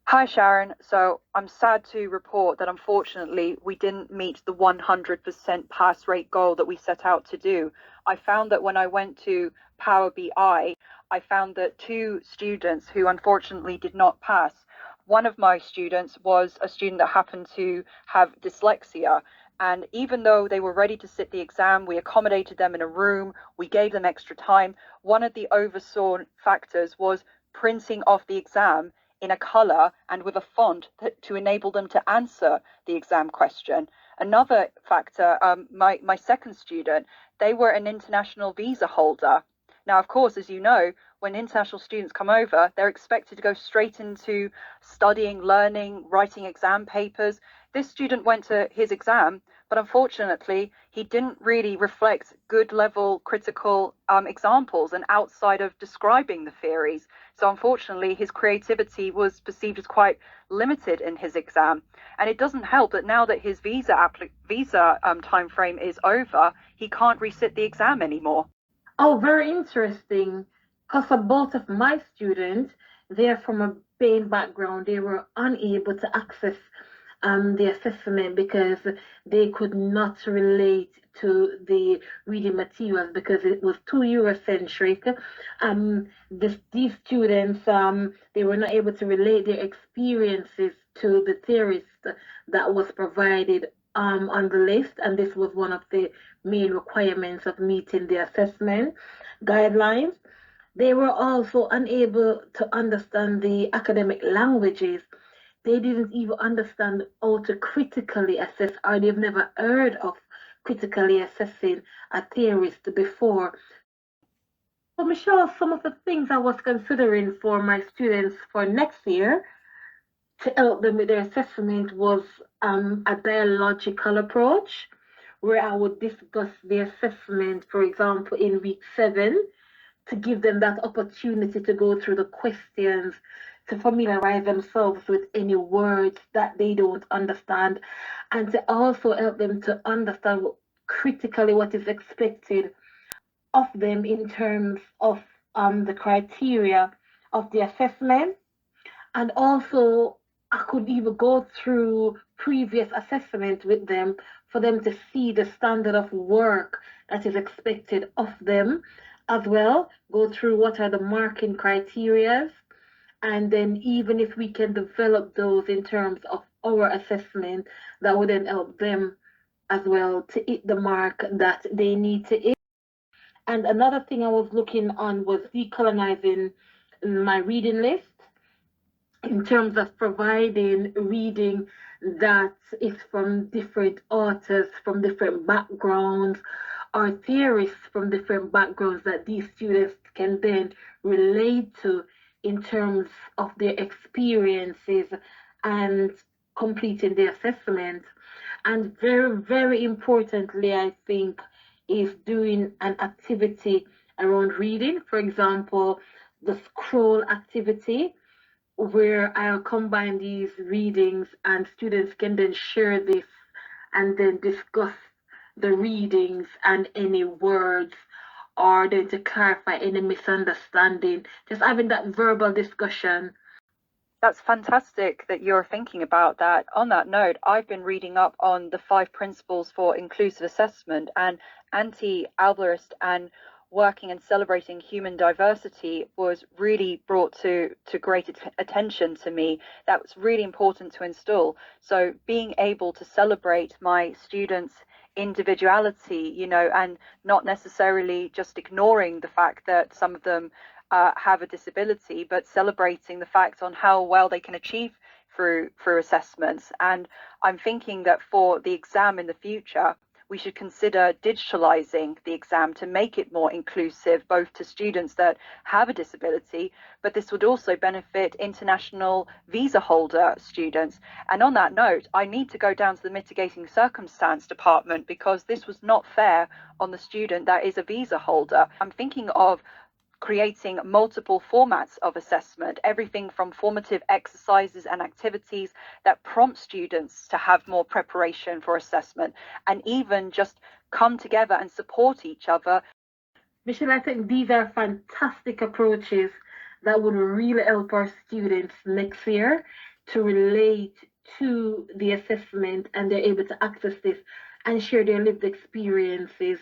Hi Sharon. So I'm sad to report that unfortunately we didn't meet the 100% pass rate goal that we set out to do. I found that when I went to Power BI, I found that two students who unfortunately did not pass. One of my students was a student that happened to have dyslexia. And even though they were ready to sit the exam, we accommodated them in a room, we gave them extra time. One of the oversaw factors was printing off the exam in a color and with a font to enable them to answer the exam question. Another factor, my second student, they were an international visa holder. Now, of course, as you know, when international students come over, they're expected to go straight into studying, learning, writing exam papers. This student went to his exam, but unfortunately, he didn't really reflect good level critical examples and outside of describing the theories. So unfortunately, his creativity was perceived as quite limited in his exam. And it doesn't help that now that his visa time frame is over, he can't resit the exam anymore. Oh, very interesting. Because for both of my students, they're from a pain background. They were unable to access the assessment because they could not relate to the reading materials because it was too Eurocentric. These students, they were not able to relate their experiences to the theories that was provided on the list, and this was one of the main requirements of meeting the assessment guidelines. They were also unable to understand the academic languages. They didn't even understand how to critically assess, or they've never heard of critically assessing a theorist before. So, Michelle, some of the things I was considering for my students for next year to help them with their assessment was a dialogical approach where I would discuss the assessment, for example, in week 7, to give them that opportunity to go through the questions, to familiarize themselves with any words that they don't understand, and to also help them to understand critically what is expected of them in terms of the criteria of the assessment. And also, I could even go through previous assessment with them for them to see the standard of work that is expected of them as well. Go through what are the marking criterias. And then, even if we can develop those in terms of our assessment, that would then help them as well to hit the mark that they need to hit. And another thing I was looking on was decolonizing my reading list in terms of providing reading that is from different authors, from different backgrounds, or theorists from different backgrounds that these students can then relate to in terms of their experiences and completing the assessment. And very, very importantly, I think, is doing an activity around reading. For example, the scroll activity where I'll combine these readings and students can then share this and then discuss the readings and any words or then to clarify any misunderstanding. Just having that verbal discussion. That's fantastic that you're thinking about that. On that note, I've been reading up on the 5 principles for inclusive assessment and anti-Albarist and working and celebrating human diversity was really brought to great attention to me. That was really important to install. So being able to celebrate my students' individuality, and not necessarily just ignoring the fact that some of them have a disability, but celebrating the fact on how well they can achieve through assessments. And I'm thinking that for the exam in the future, we should consider digitalizing the exam to make it more inclusive, both to students that have a disability, but this would also benefit international visa holder students. And on that note, I need to go down to the mitigating circumstance department because this was not fair on the student that is a visa holder. I'm thinking of creating multiple formats of assessment, everything from formative exercises and activities that prompt students to have more preparation for assessment and even just come together and support each other. Michelle, I think these are fantastic approaches that would really help our students next year to relate to the assessment, and they're able to access this and share their lived experiences